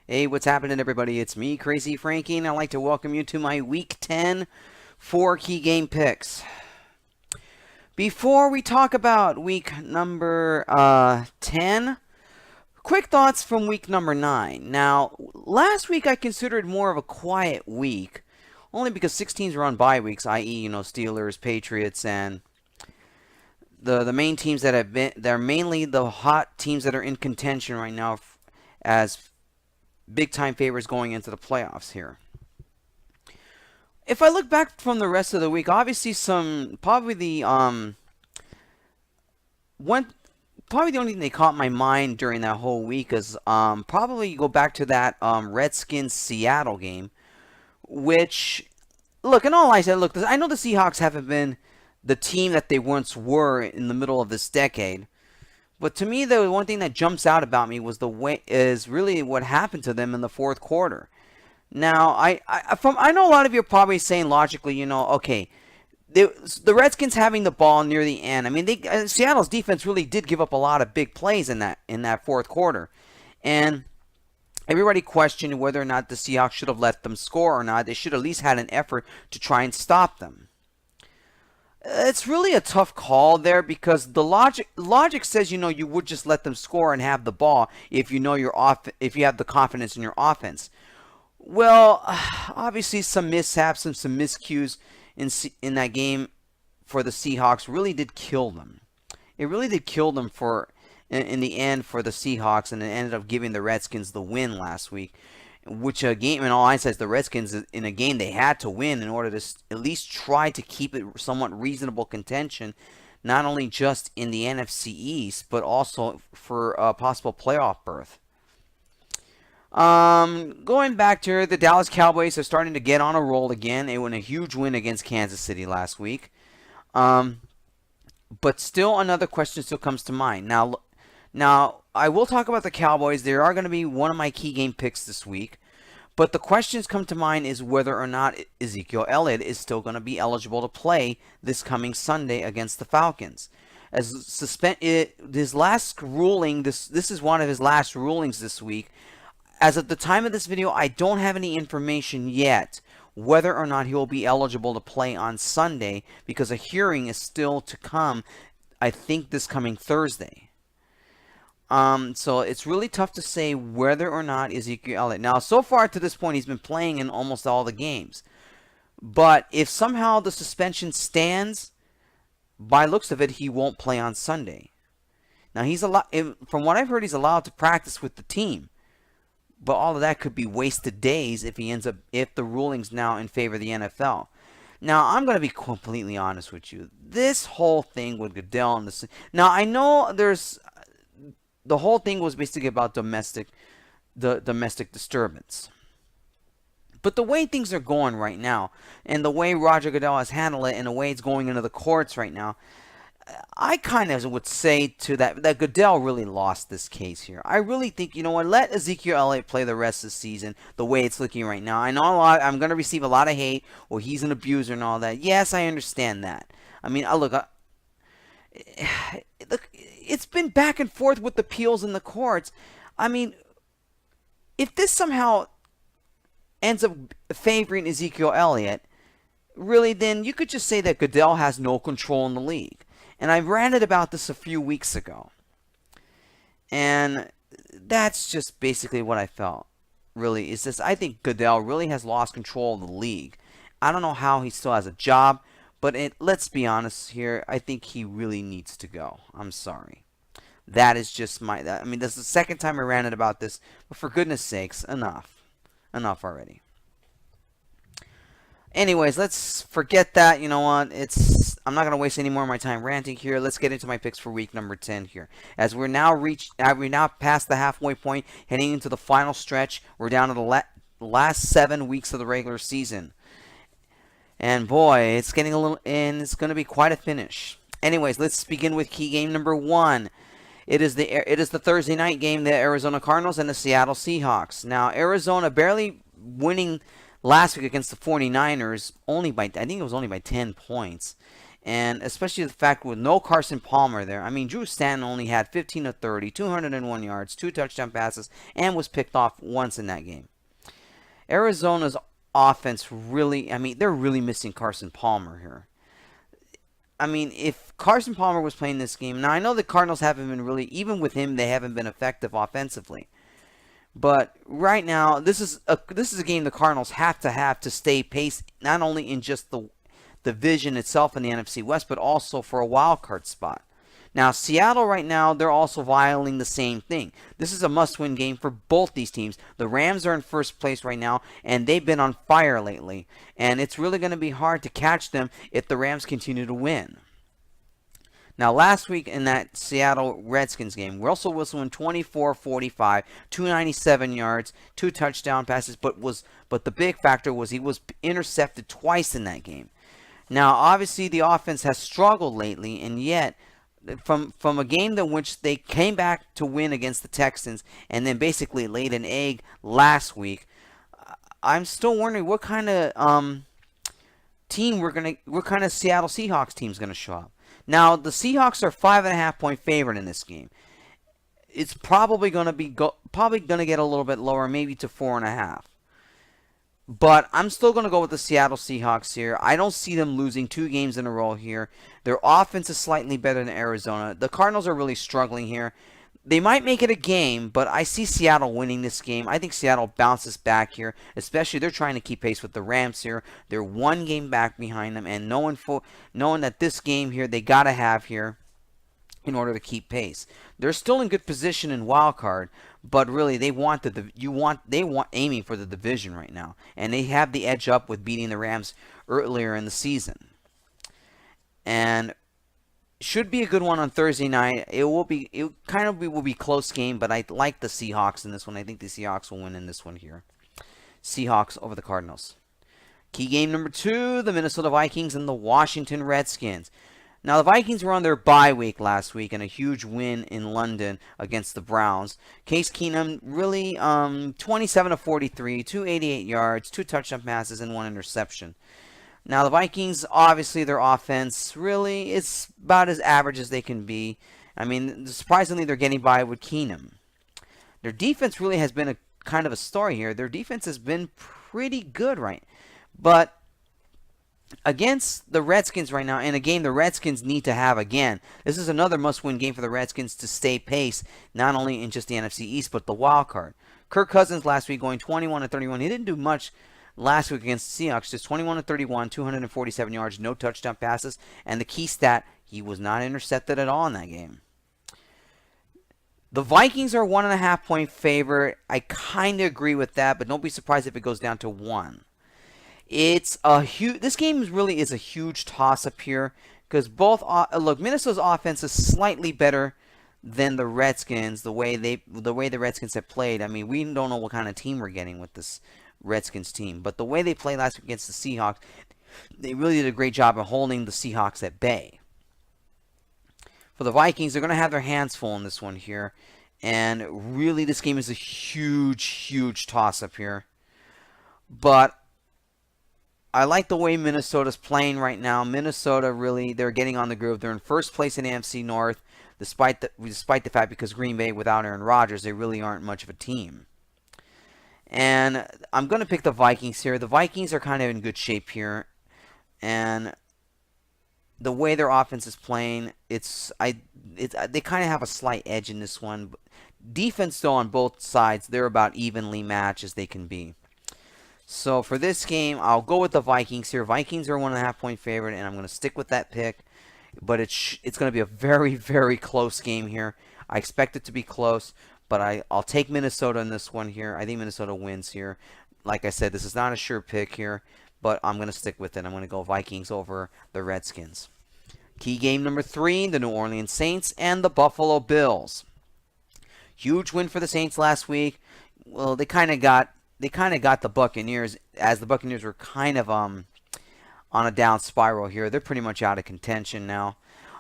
Hey, what's happening, everybody? It's me, Crazyfrankie, and I'd like to welcome you to my Week 10 4 key game picks. Before we talk about week number 10, quick thoughts from week number 9. Now, last week I considered more of a quiet week, only because 6 teams were on bye weeks, i.e., Steelers, Patriots, and the main teams that have been, they're mainly the hot teams that are in contention right now as big time favorites going into the playoffs here. If I look back from the rest of the week, obviously probably the only thing that caught my mind during that whole week is probably go back to that Redskins Seattle game, which, look, in all honesty, I know the Seahawks haven't been the team that they once were in the middle of this decade. But to me, the one thing that jumps out about me was really what happened to them in the fourth quarter. Now, I know a lot of you are probably saying logically, okay, the Redskins having the ball near the end. I mean, Seattle's defense really did give up a lot of big plays in that fourth quarter, and everybody questioned whether or not the Seahawks should have let them score or not. They should at least had an effort to try and stop them. It's really a tough call there because the logic says you would just let them score and have the ball if you if you have the confidence in your offense. Well, obviously some mishaps and some miscues in that game for the Seahawks really did kill them. It really did kill them in the end for the Seahawks, and it ended up giving the Redskins the win last week. Which a game, in all honesty, the Redskins in a game they had to win in order to at least try to keep it somewhat reasonable contention, not only just in the NFC East, but also for a possible playoff berth. Going back to the Dallas Cowboys, are starting to get on a roll again. They won a huge win against Kansas City last week. But still, another question still comes to mind. Now, I will talk about the Cowboys. They are going to be one of my key game picks this week. But the questions come to mind is whether or not Ezekiel Elliott is still going to be eligible to play this coming Sunday against the Falcons. His last ruling, this is one of his last rulings this week. As of the time of this video, I don't have any information yet whether or not he will be eligible to play on Sunday because a hearing is still to come, I think, this coming Thursday. So it's really tough to say whether or not Ezekiel Elliott. Now, so far to this point, he's been playing in almost all the games. But if somehow the suspension stands, by looks of it, he won't play on Sunday. Now, from what I've heard, he's allowed to practice with the team. But all of that could be wasted days if the ruling's now in favor of the NFL. Now, I'm going to be completely honest with you. This whole thing with Goodell and now I know the whole thing was basically about domestic disturbance. But the way things are going right now, and the way Roger Goodell has handled it, and the way it's going into the courts right now, I kind of would say to that Goodell really lost this case here. I really think, let Ezekiel Elliott play the rest of the season the way it's looking right now. I know I'm going to receive a lot of hate, or he's an abuser and all that. Yes, I understand that. I mean, look, it's been back and forth with the appeals in the courts. I mean, if this somehow ends up favoring Ezekiel Elliott, really, then you could just say that Goodell has no control in the league. And I ranted about this a few weeks ago. And that's just basically what I felt. Really, is this? I think Goodell really has lost control of the league. I don't know how he still has a job. But let's be honest here. I think he really needs to go. I'm sorry. That is just this is the second time I ranted about this. But for goodness sakes, enough. Enough already. Anyways, let's forget that. You know what? I'm not going to waste any more of my time ranting here. Let's get into my picks for week number 10 here. As we're now past the halfway point, heading into the final stretch. We're down to the last 7 weeks of the regular season. And boy, it's getting it's going to be quite a finish. Anyways, let's begin with key game number 1. It is the Thursday night game, the Arizona Cardinals and the Seattle Seahawks. Now, Arizona barely winning last week against the 49ers, I think it was only by 10 points. And especially the fact with no Carson Palmer there. I mean, Drew Stanton only had 15 of 30, 201 yards, 2 touchdown passes, and was picked off once in that game. Arizona's offense really, I mean, they're really missing Carson Palmer here. I mean, if Carson Palmer was playing this game, now I know the Cardinals haven't been really, even with him, they haven't been effective offensively. But right now, this is a game the Cardinals have to stay pace, not only in just the division itself in the NFC West, but also for a wild card spot. Now, Seattle right now, they're also violating the same thing. This is a must-win game for both these teams. The Rams are in first place right now, and they've been on fire lately. And it's really going to be hard to catch them if the Rams continue to win. Now, last week in that Seattle Redskins game, Russell Wilson went 24-45, 297 yards, 2 touchdown passes, but the big factor was he was intercepted twice in that game. Now, obviously, the offense has struggled lately, and yet from a game in which they came back to win against the Texans and then basically laid an egg last week, I'm still wondering what kind of what kind of Seattle Seahawks team is gonna show up. Now, the Seahawks are 5.5-point favorite in this game. It's probably gonna get a little bit lower, maybe to 4.5. But I'm still going to go with the Seattle Seahawks here. I don't see them losing 2 games in a row here. Their offense is slightly better than Arizona. The Cardinals are really struggling here. They might make it a game, but I see Seattle winning this game. I think Seattle bounces back here, especially they're trying to keep pace with the Rams here. They're 1 game back behind them, and knowing that this game here they got to have here in order to keep pace. They're still in good position in wild card, but really they want aiming for the division right now, and they have the edge up with beating the Rams earlier in the season. And should be a good one on Thursday night. It will be close game, but I like the Seahawks in this one. I think the Seahawks will win in this one here. Seahawks over the Cardinals. Key game number 2, the Minnesota Vikings and the Washington Redskins. Now, the Vikings were on their bye week last week and a huge win in London against the Browns. Case Keenum really 27 of 43, 288 yards, 2 touchdown passes, and 1 interception. Now, the Vikings, obviously, their offense really is about as average as they can be. I mean, surprisingly, they're getting by with Keenum. Their defense really has been a kind of a story here. Their defense has been pretty good, right? But against the Redskins right now, in a game the Redskins need to have again, this is another must-win game for the Redskins to stay pace, not only in just the NFC East, but the wild card. Kirk Cousins last week going 21-31. He didn't do much last week against the Seahawks, just 21-31, 247 yards, no touchdown passes, and the key stat, he was not intercepted at all in that game. The Vikings are 1.5-point favorite. I kind of agree with that, but don't be surprised if it goes down to 1. It's a huge. This game really is a huge toss-up here because Minnesota's offense is slightly better than the Redskins. The way the Redskins have played. I mean, we don't know what kind of team we're getting with this Redskins team, but the way they played last week against the Seahawks, they really did a great job of holding the Seahawks at bay. For the Vikings, they're going to have their hands full in this one here, and really, this game is a huge toss-up here, but I like the way Minnesota's playing right now. Minnesota really, they're getting on the groove. They're in first place in the AFC North, despite the fact because Green Bay without Aaron Rodgers, they really aren't much of a team. And I'm going to pick the Vikings here. The Vikings are kind of in good shape here, and the way their offense is playing, they kind of have a slight edge in this one. Defense though on both sides, they're about evenly matched as they can be. So for this game, I'll go with the Vikings here. Vikings are 1.5-point favorite, and I'm going to stick with that pick. But it's going to be a very close game here. I expect it to be close, but I'll take Minnesota in this one here. I think Minnesota wins here. Like I said, this is not a sure pick here, but I'm going to stick with it. I'm going to go Vikings over the Redskins. Key game number 3, the New Orleans Saints and the Buffalo Bills. Huge win for the Saints last week. Well, they kind of got the Buccaneers, as the Buccaneers were kind of on a down spiral here. They're pretty much out of contention now.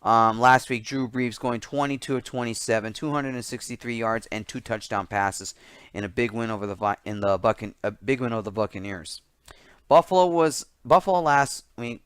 Last week, Drew Brees going 22 of 27, 263 yards and 2 touchdown passes in a big win over the Buccaneers. Buffalo last week,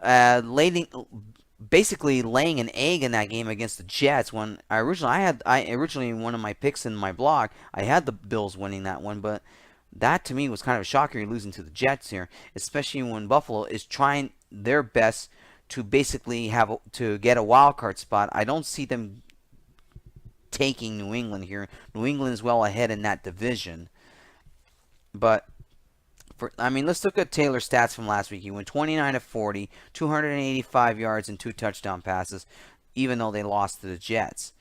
basically laying an egg in that game against the Jets. When I originally in one of my picks in my blog, I had the Bills winning that one, but that to me was kind of a shocker, losing to the Jets here, especially when Buffalo is trying their best to basically to get a wild card spot. I don't see them taking New England here. New England is well ahead in that division, but let's look at Taylor's stats from last week. He went 29 of 40, 285 yards and 2 touchdown passes, even though they lost to the Jets.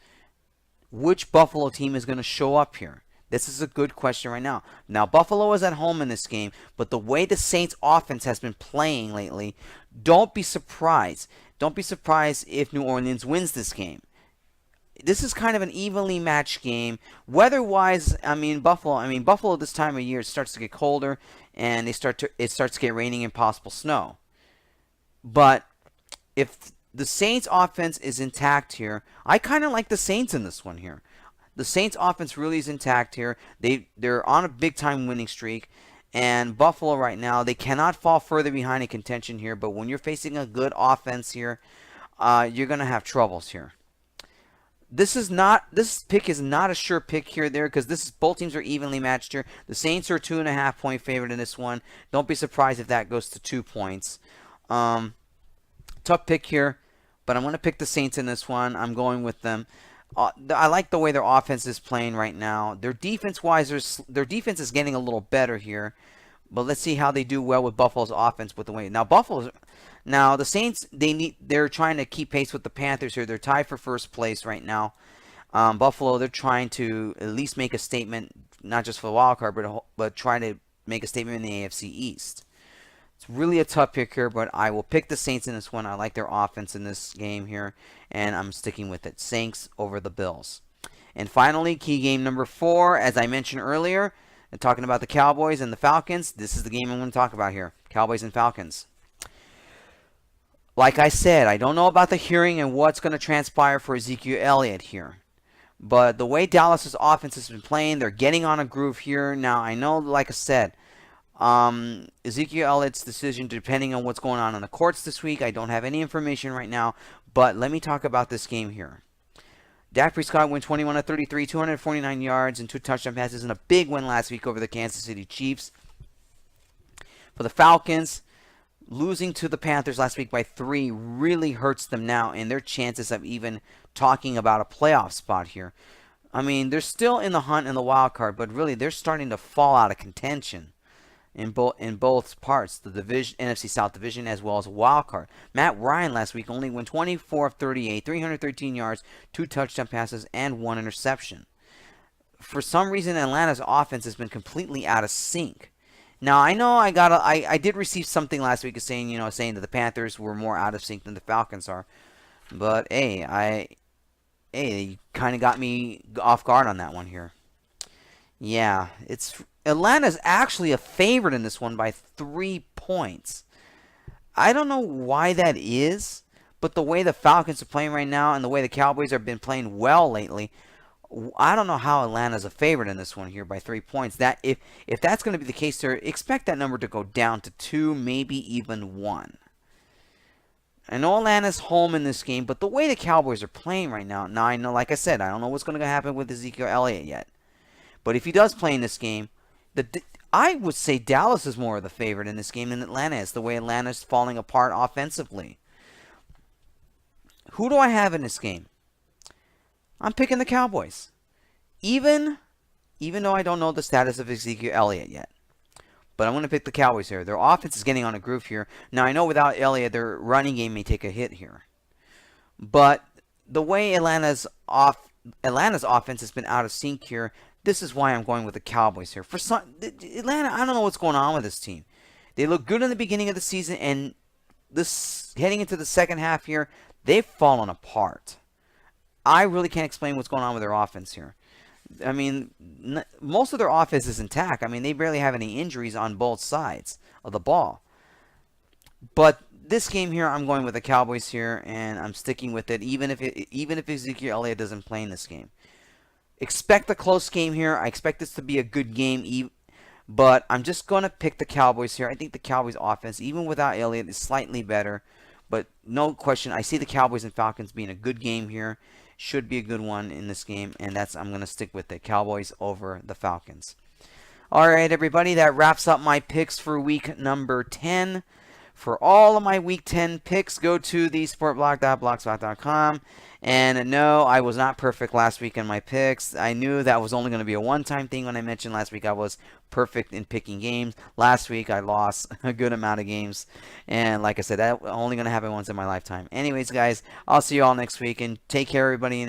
Which Buffalo team is going to show up here? This is a good question right now. Now, Buffalo is at home in this game, but the way the Saints offense has been playing lately, don't be surprised. Don't be surprised if New Orleans wins this game. This is kind of an evenly matched game. Weather-wise, Buffalo this time of year, it starts to get colder, and it starts to get raining and possible snow. But if the Saints offense is intact here, I kind of like the Saints in this one here. The Saints offense really is intact here. They're on a big-time winning streak. And Buffalo right now, they cannot fall further behind in contention here. But when you're facing a good offense here, you're going to have troubles here. This pick is not a sure pick here there, because both teams are evenly matched here. The Saints are a 2.5 point favorite in this one. Don't be surprised if that goes to 2 points. Tough pick here, but I'm going to pick the Saints in this one. I'm going with them. I like the way their offense is playing right now. Their defense-wise, their defense is getting a little better here. But let's see how they do well with Buffalo's offense with the way. Now the Saints, they're trying to keep pace with the Panthers here. They're tied for first place right now. Buffalo, they're trying to at least make a statement, not just for the wild card, but try to make a statement in the AFC East. It's really a tough pick here, but I will pick the Saints in this one. I like their offense in this game here, and I'm sticking with it. Saints over the Bills. And finally, key game number 4, as I mentioned earlier, and talking about the Cowboys and the Falcons, this is the game I'm going to talk about here. Cowboys and Falcons. Like I said, I don't know about the hearing and what's going to transpire for Ezekiel Elliott here. But the way Dallas' offense has been playing, they're getting on a groove here. Now, I know, like I said, Ezekiel Elliott's decision, depending on what's going on in the courts this week, I don't have any information right now. But let me talk about this game here. Dak Prescott went 21 of 33, 249 yards and 2 touchdown passes in a big win last week over the Kansas City Chiefs. For the Falcons, losing to the Panthers last week by 3 really hurts them now in their chances of even talking about a playoff spot here. They're still in the hunt in the wild card, but really they're starting to fall out of contention in both parts, the division, NFC South division, as well as a wild card. Matt Ryan last week only went 24 of 38, 313 yards, 2 touchdown passes, and 1 interception. For some reason, Atlanta's offense has been completely out of sync. Now, I know I did receive something last week saying that the Panthers were more out of sync than the Falcons are. But hey, you kind of got me off guard on that one here. Yeah, Atlanta's actually a favorite in this one by 3 points. I don't know why that is, but the way the Falcons are playing right now and the way the Cowboys have been playing well lately, I don't know how Atlanta's a favorite in this one here by 3 points. That if that's going to be the case, sir, expect that number to go down to 2, maybe even 1. I know Atlanta's home in this game, but the way the Cowboys are playing right now, I know, like I said, I don't know what's going to happen with Ezekiel Elliott yet. But if he does play in this game, I would say Dallas is more of the favorite in this game than Atlanta is, the way Atlanta's falling apart offensively. Who do I have in this game? I'm picking the Cowboys. Even though I don't know the status of Ezekiel Elliott yet. But I'm going to pick the Cowboys here. Their offense is getting on a groove here. Now, I know without Elliott, their running game may take a hit here. But the way Atlanta's offense has been out of sync here, this is why I'm going with the Cowboys here. Atlanta, I don't know what's going on with this team. They look good in the beginning of the season, and heading into the second half here, they've fallen apart. I really can't explain what's going on with their offense here. Most of their offense is intact. They barely have any injuries on both sides of the ball. But this game here, I'm going with the Cowboys here, and I'm sticking with it, even if Ezekiel Elliott doesn't play in this game. Expect a close game here. I expect this to be a good game, but I'm just going to pick the Cowboys here. I think the Cowboys offense, even without Elliott, is slightly better. But no question, I see the Cowboys and Falcons being a good game here. Should be a good one in this game, and I'm going to stick with the Cowboys over the Falcons. All right, everybody, that wraps up my picks for week number 10. For all of my week 10 picks, go to thesportblog.blogspot.com. And no, I was not perfect last week in my picks. I knew that was only going to be a one-time thing when I mentioned last week I was perfect in picking games. Last week I lost a good amount of games. And like I said, that only going to happen once in my lifetime. Anyways, guys, I'll see you all next week. And take care, everybody.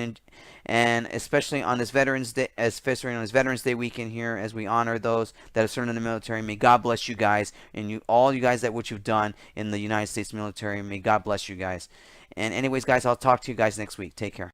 And especially on this Veterans Day, especially on this Veterans Day weekend here, as we honor those that have served in the military. May God bless you guys and all you guys that what you've done in the United States military. May God bless you guys. And anyways, guys, I'll talk to you guys next week. Take care.